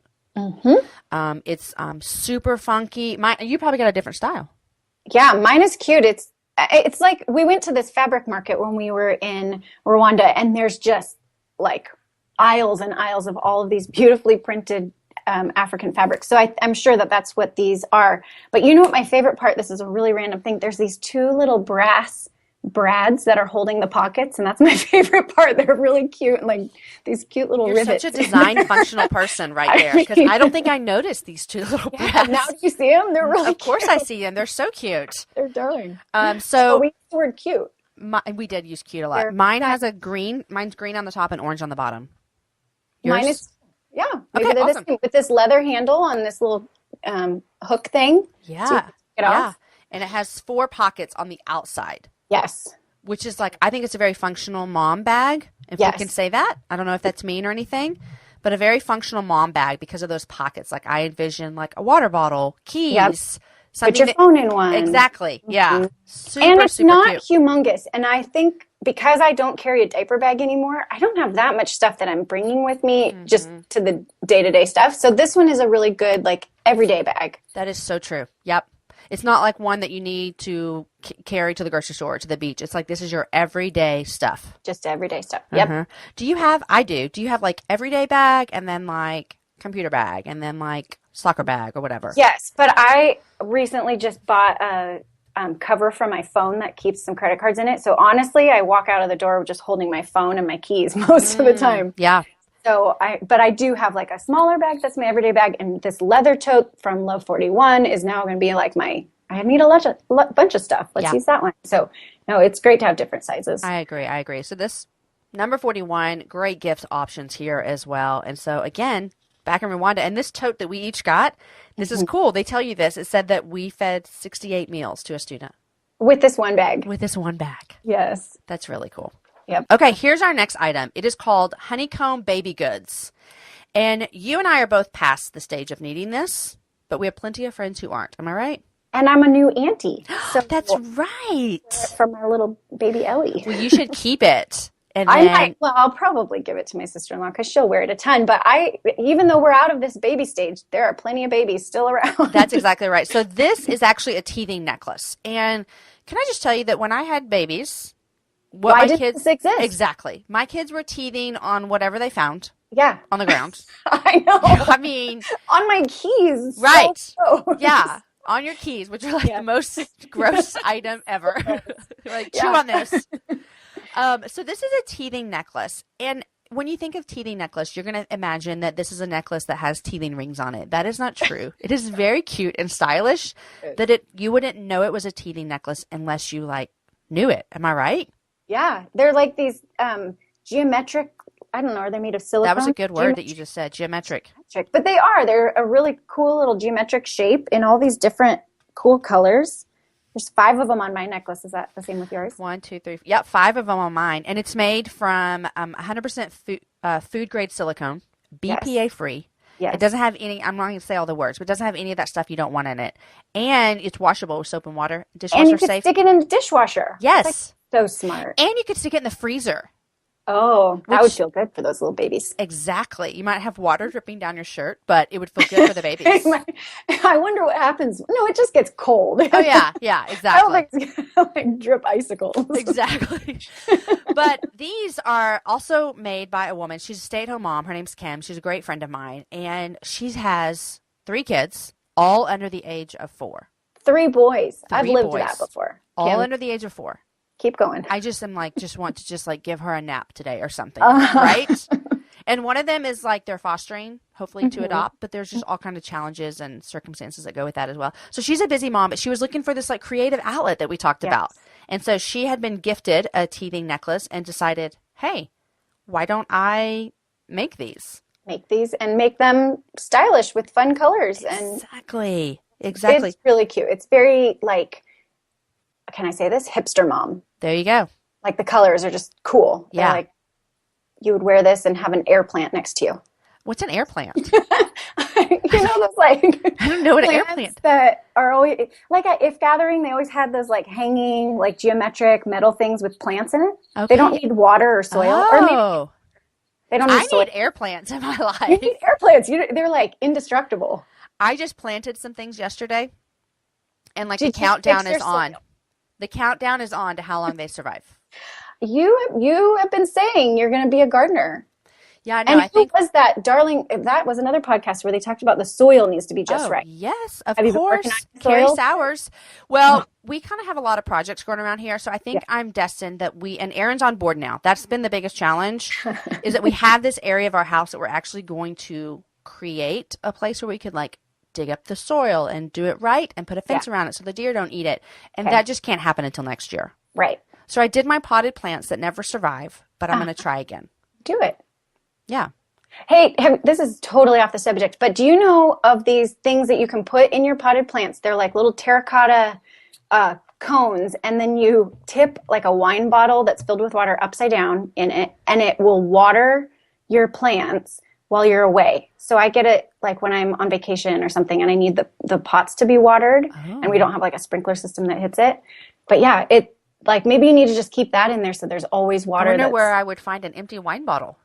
It's super funky. You probably got a different style. Yeah, mine is cute. It's like we went to this fabric market when we were in Rwanda, and there's just aisles and aisles of all of these beautifully printed African fabrics. So I'm sure that that's what these are. But you know what my favorite part, this is a really random thing. There's these 2 little brass brads that are holding the pockets, and that's my favorite part. They're really cute, and these cute little rivets. You're such a design functional person right there, because I don't think I noticed these 2 little brads. Now do you see them? They're really Of course I see them. They're so cute. They're darling. So we used the word cute. We did use cute a lot. Mine has mine's green on the top and orange on the bottom. Yours? Mine is, maybe okay, they're awesome. with this leather handle on this little hook thing. Yeah. It off. And it has 4 pockets on the outside. Yes. Which is I think it's a very functional mom bag, if we can say that. I don't know if that's mean or anything, but a very functional mom bag because of those pockets. I envision a water bottle, keys, put your phone in one. Exactly. Yeah. Super, and it's super not cute. humongous. And I think because I don't carry a diaper bag anymore, I don't have that much stuff that I'm bringing with me just to the day-to-day stuff. So this one is a really good, everyday bag. That is so true. Yep. It's not one that you need to carry to the grocery store or to the beach. It's this is your everyday stuff. Just everyday stuff. Yep. Do you have everyday bag and then computer bag and then soccer bag or whatever? Yes, but I recently just bought a cover for my phone that keeps some credit cards in it. So honestly, I walk out of the door just holding my phone and my keys most of the time. Yeah. So I do have a smaller bag that's my everyday bag, and this leather tote from Love 41 is now going to be I need a bunch of stuff. Let's use that one. So no, it's great to have different sizes. I agree. So this number 41, great gift options here as well. And so again, back in Rwanda, and this tote that we each got, this is cool. They tell you this. It said that we fed 68 meals to a student. With this one bag. Yes. That's really cool. Yep. Okay, here's our next item. It is called Honeycomb Baby Goods. And you and I are both past the stage of needing this, but we have plenty of friends who aren't. Am I right? And I'm a new auntie. So that's right. From our little baby Ellie. Well, you should keep it. And I then, might, well, I'll probably give it to my sister-in-law because she'll wear it a ton. But even though we're out of this baby stage, there are plenty of babies still around. that's exactly right. So this is actually a teething necklace. And can I just tell you that when I had babies, what Why my did kids, this exist? exactly, my kids were teething on whatever they found Yeah, on the ground. I know. I mean, On my keys. So right. gross. Yeah. On your keys, which are like Yeah. the most gross item ever. Like, chew Yeah. on this. So this is a teething necklace. And when you think of teething necklace, you're going to imagine that this is a necklace that has teething rings on it. That is not true. It is very cute and stylish that you wouldn't know it was a teething necklace unless you like knew it. Am I right? Yeah, they're like these geometric, I don't know, are they made of silicone? That was a good word that you just said, geometric. Geometric. But they are. They're a really cool little geometric shape in all these different cool colors. There's 5 of them on my necklace. Is that the same with yours? 1, 2, 3. Yep, 5 of them on mine. And it's made from 100% food grade silicone, BPA free. Yes. It doesn't have any, I'm not going to say all the words, but it doesn't have any of that stuff you don't want in it. And it's washable with soap and water, And dishwasher you could safe. stick it in the dishwasher. Yes. So smart. And you could stick it in the freezer. Oh, that would feel good for those little babies. Exactly. You might have water dripping down your shirt, but it would feel good for the babies. I wonder what happens. No, it just gets cold. Oh, yeah. Yeah, exactly. I don't think it's going to like drip icicles. Exactly. But these are also made by a woman. She's a stay-at-home mom. Her name's Kim. She's a great friend of mine. And she has 3 kids, all under the age of 4. 3 boys. I've 3 lived boys. that before. All Kim, under the age of 4. keep going. I just am like, just want to just like give her a nap today or something, Uh-huh. right? And one of them is like they're fostering, hopefully to Mhm. adopt, but there's just all kind of challenges and circumstances that go with that as well. So she's a busy mom, but she was looking for this like creative outlet that we talked Yes. about. And so she had been gifted a teething necklace and decided, hey, why don't I make these? Make these and make them stylish with fun colors. And Exactly. it's really cute. It's very like, can I say this? Hipster mom. There you go. Like the colors are just cool. They're Yeah. like, you would wear this and have an air plant next to you. What's an air plant? You know those like I don't know what an air plants plant. that are always like at If Gathering, they always had those like hanging like geometric metal things with plants in it. Okay. They don't need water or soil, or maybe Oh, they don't I need soil. need air plants in my You life. need air plants. They're like indestructible. I just planted some things yesterday, and like Did the you countdown fix is your on. soil? The countdown is on to how long they survive. You have been saying you're going to be a gardener. Yeah, I know. And I think. who was that, darling? That was another podcast where they talked about the soil needs to be just Oh, right. yes, of Have you been course. working on your Carrie soil? Sowers. Well, we kind of have a lot of projects going around here, so I think Yeah. I'm destined that and Aaron's on board now. That's been the biggest challenge, is that we have this area of our house that we're actually going to create a place where we could like dig up the soil and do it right and put a fence around it so the deer don't eat it. And Okay. that just can't happen until next year. Right. So I did my potted plants that never survive, but I'm going to try again. Do it. Yeah. Hey, this is totally off the subject, but do you know of these things that you can put in your potted plants? They're like little terracotta cones, and then you tip like a wine bottle that's filled with water upside down in it, and it will water your plants while you're away. So I get it like when I'm on vacation or something and I need the pots to be watered, and we don't have like a sprinkler system that hits it. But yeah, it like maybe you need to just keep that in there so there's always water. I wonder where I would find an empty wine bottle.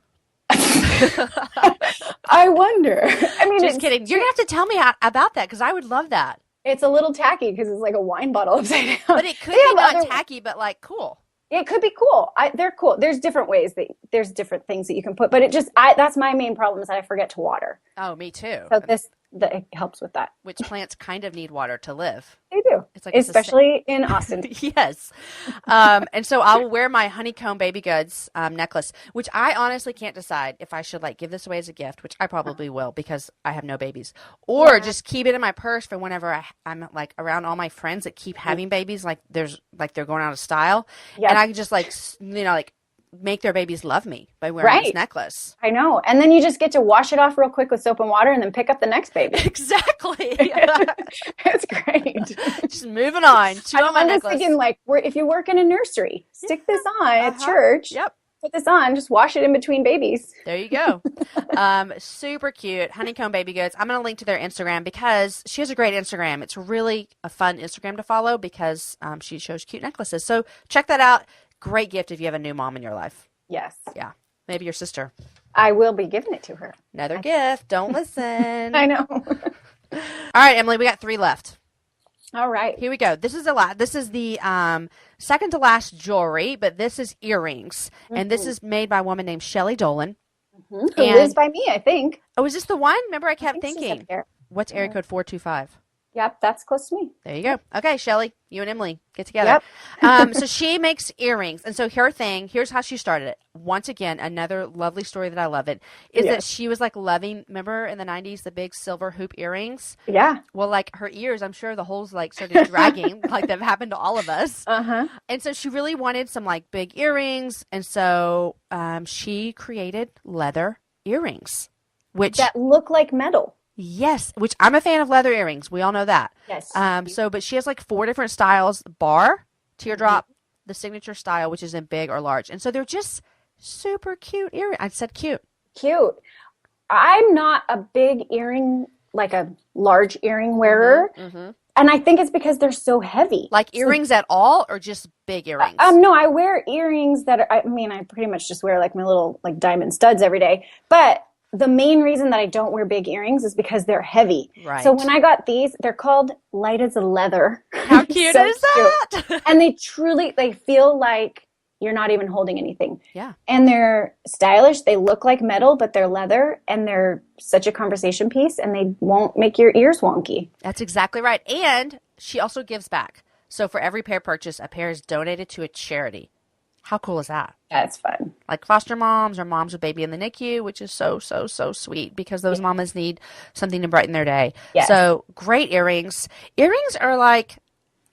I wonder. I mean, Just kidding. You're going to have to tell me about that because I would love that. it's a little tacky because it's like a wine bottle upside down. But it could They be have not other- tacky, but like cool. It could be cool. They're cool. There's different ways there's different things that you can put, but that's my main problem is that I forget to water. Oh, me too. So it helps with that. Which plants kind of need water to live. They do. It's like it's Especially in Austin. Yes. And so I'll wear my honeycomb baby goods necklace, which I honestly can't decide if I should like give this away as a gift, which I probably will because I have no babies, or just keep it in my purse for whenever I'm like around all my friends that keep having babies, like they're going out of style, Yep. and I can just like like make their babies love me by wearing this Right. necklace. I know. And then you just get to wash it off real quick with soap and water and then pick up the next baby. Exactly. It's great. Just moving on. Chew on my I'm just necklace. thinking like if you work in a nursery, stick this on at church. Yep. Put this on, just wash it in between babies. There you go. Super cute. Honeycomb Baby Goods. I'm going to link to their Instagram because she has a great Instagram. It's really a fun Instagram to follow because she shows cute necklaces. So check that out. Great gift if you have a new mom in your life. Yes. Yeah. Maybe your sister. I will be giving it to her. Another gift. Don't listen. I know. All right, Emily, we got 3 left. All right. Here we go. This is the second to last jewelry, but this is earrings. And this is made by a woman named Shelley Dolan. Who lives by me, I think. Oh, is this the one? Remember, I kept She's thinking. up there. What's area code 425? Yep, that's close to me. There you go. Okay, Shelley, you and Emily get together. Yep. So she makes earrings. And so her thing, here's how she started it. Once again, another lovely story that I love it, is that she was like loving, remember in the 90s, the big silver hoop earrings? Yeah. Well, like her ears, I'm sure the holes like started dragging like that happened to all of us. Uh-huh. And so she really wanted some like big earrings. And so she created leather earrings. That look like metal. Yes, which I'm a fan of leather earrings. We all know that. Yes. But she has like 4 different styles: bar, teardrop, the signature style, which is in big or large. And so they're just super cute earrings. I said cute. Cute. I'm not a big earring, like a large earring wearer. Mm-hmm. And I think it's because they're so heavy. Like earrings at all, or just big earrings? No, I wear earrings that are, I pretty much just wear like my little like diamond studs every day. But the main reason that I don't wear big earrings is because they're heavy. Right. So when I got these, they're called light as a leather. How cute is that? Cute. And they feel like you're not even holding anything. Yeah. And they're stylish. They look like metal, but they're leather, and they're such a conversation piece, and they won't make your ears wonky. That's exactly right. And she also gives back. So for every pair purchased, a pair is donated to a charity. How cool is that? That's fun. Like foster moms or moms with baby in the NICU, which is so, so, so sweet because those mamas need something to brighten their day. Yes. So great earrings. Earrings are like,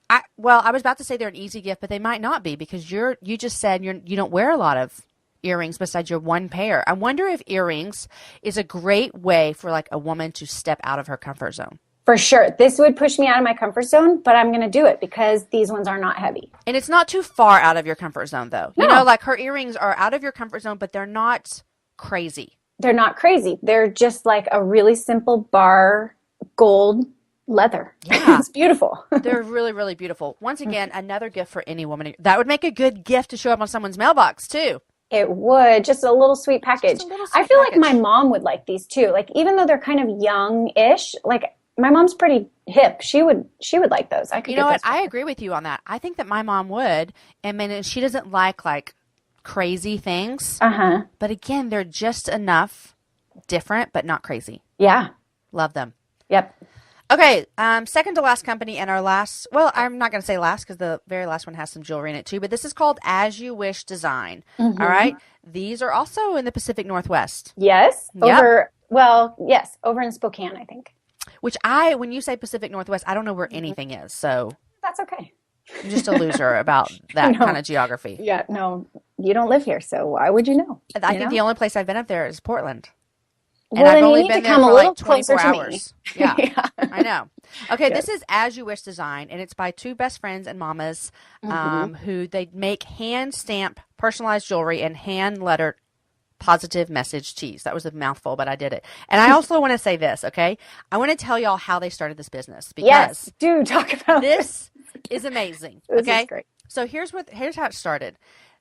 I was about to say they're an easy gift, but they might not be because you just said you don't wear a lot of earrings besides your one pair. I wonder if earrings is a great way for like a woman to step out of her comfort zone. For sure. This would push me out of my comfort zone, but I'm going to do it because these ones are not heavy. And it's not too far out of your comfort zone, though. No. You know, like her earrings are out of your comfort zone, but they're not crazy. They're not crazy. They're just like a really simple bar gold leather. Yeah. It's beautiful. They're really, really beautiful. Once again, another gift for any woman. That would make a good gift to show up on someone's mailbox, too. It would. Just a little sweet package. I feel like my mom would like these, too. Like, even though they're kind of young-ish, like, my mom's pretty hip. She would like those. You know what? I agree with you on that. I think that my mom would. I mean, she doesn't like crazy things. Uh-huh. But again, they're just enough different, but not crazy. Yeah. Love them. Yep. Okay. Second to last company and our last, well, I'm not going to say last because the very last one has some jewelry in it too, but this is called As You Wish Design. Mm-hmm. All right. These are also in the Pacific Northwest. Yes. Over in Spokane, I think. Which when you say Pacific Northwest, I don't know where anything is. So that's okay. I'm just a loser about that kind of geography. Yeah, no, you don't live here, so why would you know? I think the only place I've been up there is Portland. And I've only been there for like 24 hours. Yeah, I know. Okay, This is As You Wish Design, and it's by 2 best friends and mamas who they make hand stamp personalized jewelry and hand lettered positive message tees. That was a mouthful, but I did it. And I also want to say this, okay? I want to tell y'all how they started this business because talk about this is amazing. This is great. So here's how it started.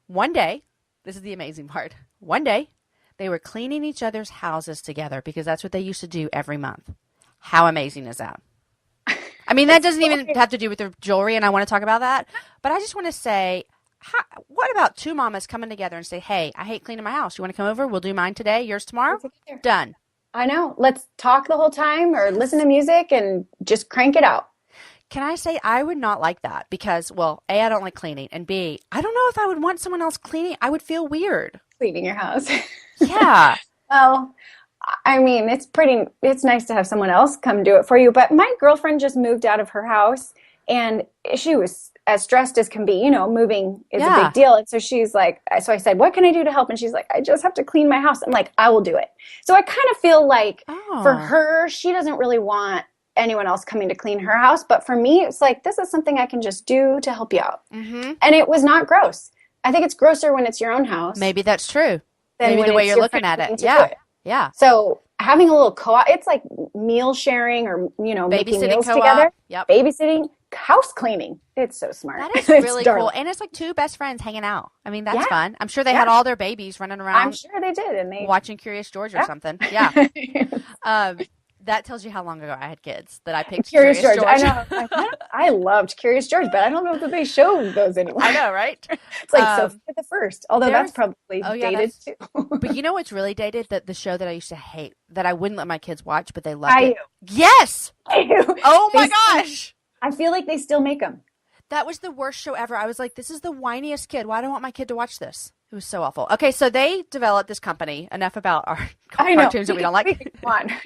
One day, this is the amazing part. One day, they were cleaning each other's houses together because that's what they used to do every month. How amazing is that? I mean, that doesn't even have to do with their jewelry, and I want to talk about that. But I just want to say, what about 2 mamas coming together and say, hey, I hate cleaning my house. You want to come over? We'll do mine today, yours tomorrow. Done. I know. Let's talk the whole time or listen to music and just crank it out. Can I say I would not like that because, well, A, I don't like cleaning, and B, I don't know if I would want someone else cleaning. I would feel weird. Cleaning your house. Yeah. Well, I mean, it's nice to have someone else come do it for you. But my girlfriend just moved out of her house and she was as stressed as can be, moving is a big deal. And so she's like, so I said, what can I do to help? And she's like, I just have to clean my house. I'm like, I will do it. So I kind of feel like for her, she doesn't really want anyone else coming to clean her house. But for me, it's like, this is something I can just do to help you out. Mm-hmm. And it was not gross. I think it's grosser when it's your own house. Maybe that's true. Maybe the way you're looking at it. Yeah. Yeah. So having a little co-op, it's like meal sharing or, making meals together. Yep. Babysitting. house cleaning. It's so smart. That is really cool. And it's like two best friends hanging out. I mean, that's fun. I'm sure they had all their babies running around. I'm sure they did. And watching Curious George or something. Yeah. That tells you how long ago I had kids that I picked Curious George. I know. I loved Curious George, but I don't know that they show those anymore. I know, right? It's like Sophia the First, although that's probably dated too. But you know what's really dated? The show that I used to hate, that I wouldn't let my kids watch, but they loved it. Yes! Oh my gosh! I feel like they still make them. That was the worst show ever. I was like, this is the whiniest kid. Why do I want my kid to watch this? It was so awful. Okay, so they developed this company. Enough about our cartoons that we don't like.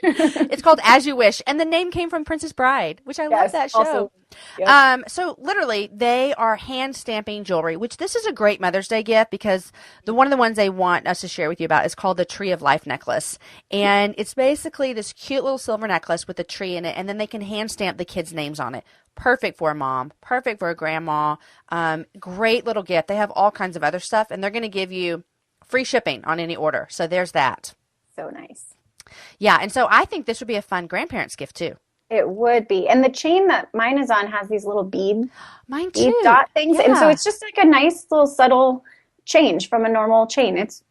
It's called As You Wish, and the name came from Princess Bride, which I love that show. Also, so literally, they are hand stamping jewelry, which this is a great Mother's Day gift because one of the ones they want us to share with you about is called the Tree of Life necklace, and it's basically this cute little silver necklace with a tree in it, and then they can hand stamp the kids' names on it. Perfect for a mom, perfect for a grandma. Great little gift. They have all kinds of other stuff, and they're going to give you free shipping on any order. So there's that. So nice. Yeah, and so I think this would be a fun grandparents gift too. It would be. And the chain that mine is on has these little bead dot things. Yeah. And so it's just like a nice little subtle change from a normal chain. It's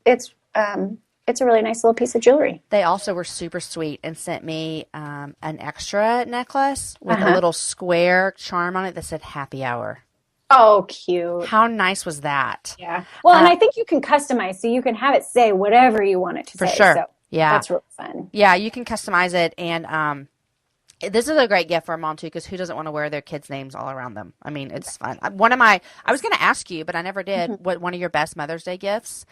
a really nice little piece of jewelry. They also were super sweet and sent me an extra necklace with a little square charm on it that said happy hour. Oh, cute. How nice was that? Yeah. Well, and I think you can customize, so you can have it say whatever you want it to say. For sure. So yeah. That's really fun. Yeah, you can customize it. And this is a great gift for a mom, too, because who doesn't want to wear their kids' names all around them? I mean, it's fun. I was going to ask you, but I never did, what one of your best Mother's Day gifts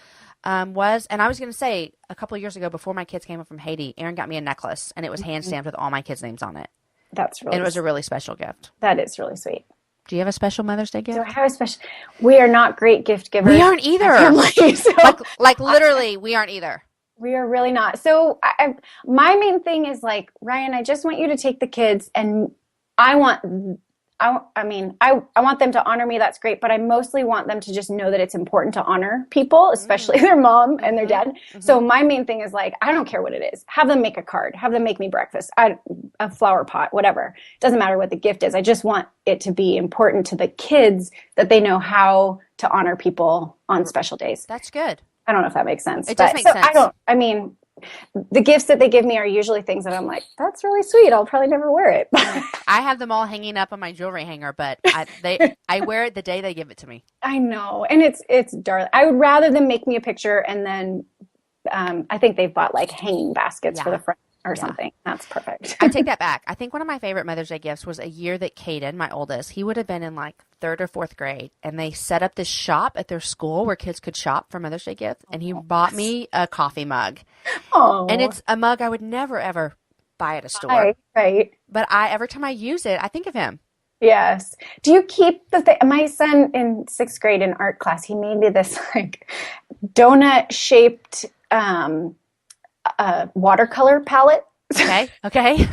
was. And I was going to say, a couple of years ago, before my kids came up from Haiti, Aaron got me a necklace, and it was hand-stamped with all my kids' names on it. That's really And it was a really special gift. That is really sweet. Do you have a special Mother's Day gift? Do I have a special? We are not great gift givers. We aren't either. Family, so. Like literally, we aren't either. We are really not. So my main thing is like, Ryan, I just want you to take the kids, and I want them to honor me. That's great. But I mostly want them to just know that it's important to honor people, especially their mom and their dad. Mm-hmm. So my main thing is like, I don't care what it is. Have them make a card. Have them make me breakfast. A flower pot, whatever. It doesn't matter what the gift is. I just want it to be important to the kids that they know how to honor people on special days. That's good. I don't know if that makes sense. It does make sense. The gifts that they give me are usually things that I'm like, that's really sweet. I'll probably never wear it. I have them all hanging up on my jewelry hanger, but I wear it the day they give it to me. I know. And it's darling. I would rather them make me a picture, and then I think they've bought like hanging baskets for the front or something. That's perfect. I take that back. I think one of my favorite Mother's Day gifts was a year that Caden, my oldest, he would have been in like 3rd or 4th grade, and they set up this shop at their school where kids could shop for Mother's Day gifts, and he bought me a coffee mug. Oh. And it's a mug I would never, ever buy at a store. Right. But every time I use it, I think of him. Yes. Do you keep the thing? My son in 6th grade in art class, he made me this like donut-shaped watercolor palette. Okay.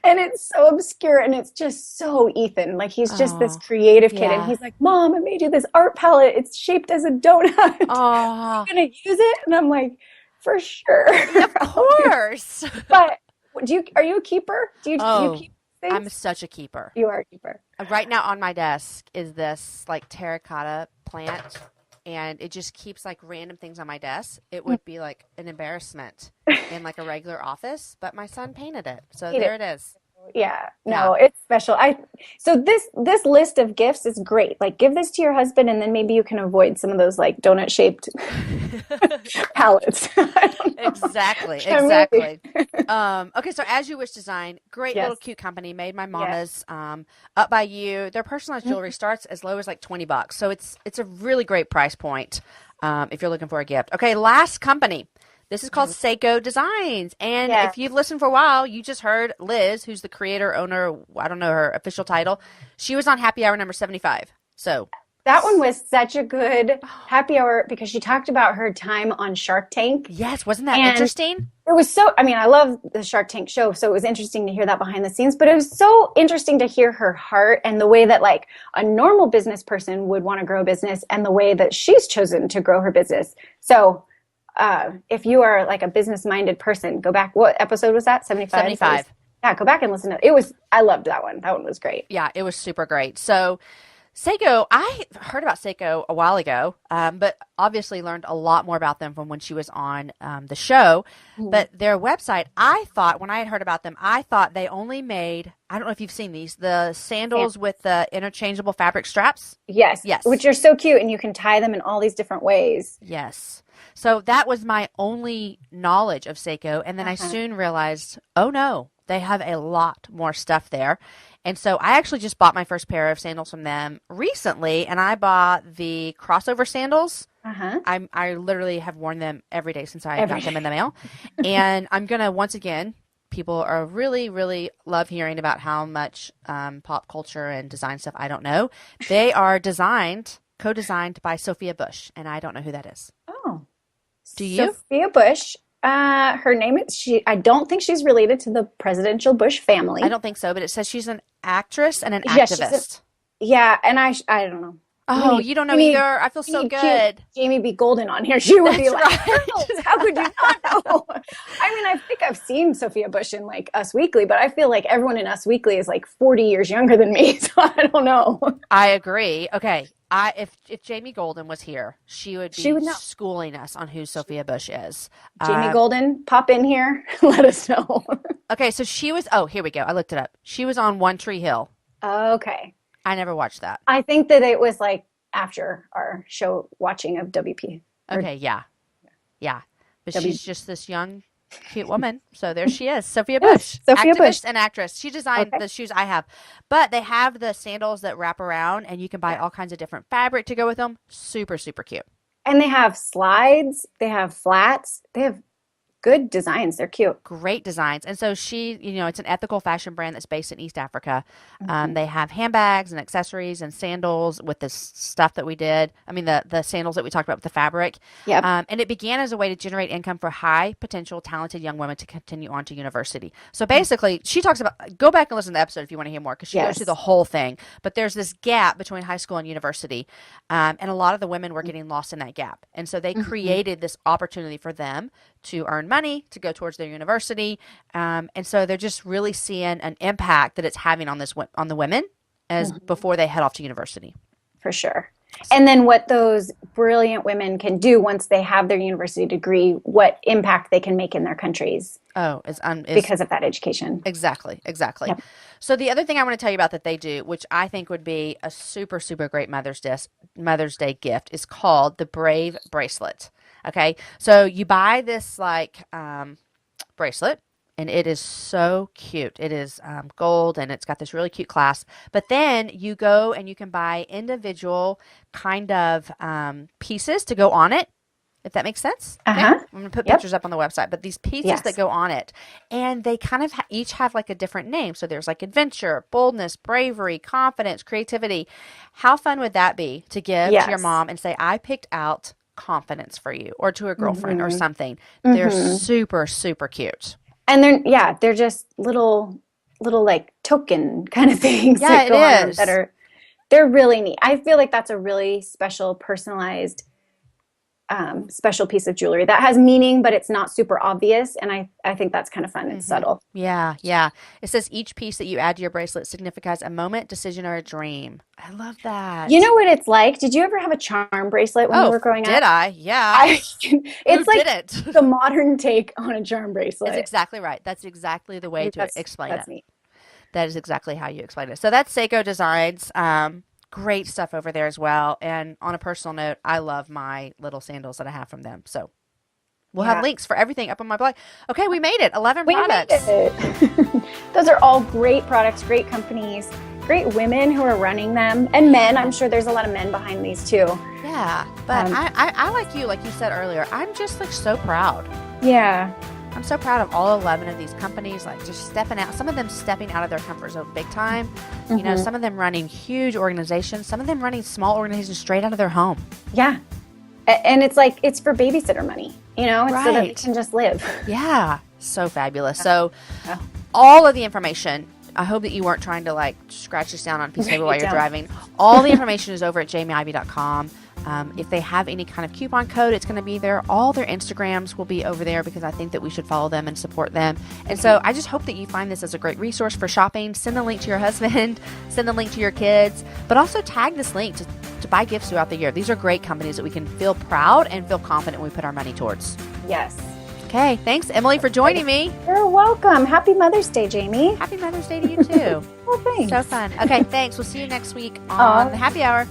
And it's so obscure, and it's just so Ethan. Like, he's just this creative kid, and he's like, Mom, I made you this art palette. It's shaped as a donut. Oh. Are you going to use it? And I'm like, for sure. Of course. But are you a keeper? Do you keep things? I'm such a keeper. You are a keeper. Right now on my desk is this like terracotta plant, and it just keeps like random things on my desk. It would be like an embarrassment in like a regular office, but my son painted it. So there it is. Yeah. No, it's special. So this list of gifts is great. Like, give this to your husband, and then maybe you can avoid some of those like donut shaped palettes. Exactly. Okay, so As You Wish Design, great little cute company, made my mama's Up By You. Their personalized jewelry starts as low as like $20. So it's a really great price point if you're looking for a gift. Okay, last company. This is called Seiko Designs. And if you've listened for a while, you just heard Liz, who's the creator, owner, I don't know her official title. She was on happy hour number 75. So that one was such a good happy hour because she talked about her time on Shark Tank. Yes, wasn't that interesting? It was I love the Shark Tank show, so it was interesting to hear that behind the scenes, but it was so interesting to hear her heart and the way that like a normal business person would want to grow a business and the way that she's chosen to grow her business. So if you are like a business-minded person, go back. What episode was that? 75? 75. Yeah, go back and listen to it. I loved that one. That one was great. Yeah, it was super great. So Seiko, I heard about Seiko a while ago, but obviously learned a lot more about them from when she was on the show. But their website, I thought, when I had heard about them, I thought they only made, I don't know if you've seen these, the sandals with the interchangeable fabric straps. Yes. Yes. Which are so cute, and you can tie them in all these different ways. Yes. So that was my only knowledge of Seiko. And then I soon realized, oh no, they have a lot more stuff there. And so I actually just bought my first pair of sandals from them recently, and I bought the crossover sandals. I literally have worn them every day since I got them in the mail. And I'm going to, once again, people are really, really love hearing about how much pop culture and design stuff I don't know. They are co-designed by Sophia Bush, and I don't know who that is. Oh. Do you? Sophia Bush. Her name is I don't think she's related to the presidential Bush family. I don't think so, but it says she's an actress and an activist. And I don't know. Oh, you don't know either? I feel so good. Jamie B. Golden on here. She would be like, right. How could you not know? I mean, I think I've seen Sophia Bush in like Us Weekly, but I feel like everyone in Us Weekly is like 40 years younger than me, so I don't know. I agree. Okay. If Jamie Golden was here, she would be schooling us on who Sophia Bush is. Jamie Golden, pop in here. Let us know. Okay, so she was, here we go. I looked it up. She was on One Tree Hill. Okay. I never watched that. I think that it was like after our show watching of WP. Okay, yeah. Yeah. But she's just this young, cute woman. So there she is. Sophia Bush. Sophia Bush. And actress. She designed the shoes I have. But they have the sandals that wrap around, and you can buy all kinds of different fabric to go with them. Super, super cute. And they have slides. They have flats. They have good designs. They're cute. Great designs. And so she, it's an ethical fashion brand that's based in East Africa. They have handbags and accessories and sandals with this stuff that we did. I mean, the sandals that we talked about with the fabric. Yep. And it began as a way to generate income for high potential, talented young women to continue on to university. So basically, she talks about, go back and listen to the episode if you want to hear more, because she goes through the whole thing. But there's this gap between high school and university. And a lot of the women were getting lost in that gap. And so they created this opportunity for them to earn money, to go towards their university. And so they're just really seeing an impact that it's having on the women as before they head off to university. For sure. And then what those brilliant women can do once they have their university degree, what impact they can make in their countries. Because of that education. Exactly. Yep. So the other thing I want to tell you about that they do, which I think would be a super, super great Mother's Day gift, is called the Brave Bracelet. Okay, so you buy this bracelet, and it is so cute. It is gold, and it's got this really cute clasp. But then you go and you can buy individual kind of pieces to go on it, if that makes sense. Okay? I'm going to put pictures up on the website. But these pieces that go on it, and they kind of each have like a different name. So there's like adventure, boldness, bravery, confidence, creativity. How fun would that be to give to your mom and say, I picked out confidence for you, or to a girlfriend or something. They're super, super cute. And they're just little like token kind of things that go on that they're really neat. I feel like that's a really special, personalized, special piece of jewelry that has meaning, but it's not super obvious. And I think that's kind of fun. It's subtle. Yeah. It says each piece that you add to your bracelet signifies a moment, decision, or a dream. I love that. You know what it's like? Did you ever have a charm bracelet when you were growing up? Did I? Yeah. It's like the modern take on a charm bracelet. That's exactly right. That's exactly the way to explain it. Neat. That is exactly how you explain it. So that's Seiko Designs. Great stuff over there as well. And on a personal note, I love my little sandals that I have from them. So we'll have links for everything up on my blog. Okay, we made it. 11 products. Made it. Those are all great products, great companies, great women who are running them, and men. I'm sure there's a lot of men behind these too. Yeah, but I like you said earlier, I'm just like so proud. Yeah. I'm so proud of all 11 of these companies, like just stepping out, some of them stepping out of their comfort zone big time. You know, some of them running huge organizations, some of them running small organizations straight out of their home. Yeah. And it's like, it's for babysitter money, it's so that they can just live. Yeah. So fabulous. So all of the information, I hope that you weren't trying to like scratch this down on a piece of paper while you're driving. All the information is over at jamieivey.com. If they have any kind of coupon code, it's going to be there. All their Instagrams will be over there because I think that we should follow them and support them. And so I just hope that you find this as a great resource for shopping. Send a link to your husband, send a link to your kids, but also tag this link to buy gifts throughout the year. These are great companies that we can feel proud and feel confident when we put our money towards. Yes. Okay. Thanks, Emily, for joining me. You're welcome. Happy Mother's Day, Jamie. Happy Mother's Day to you too. Well, thanks. So fun. Okay, thanks. We'll see you next week on the Happy Hour.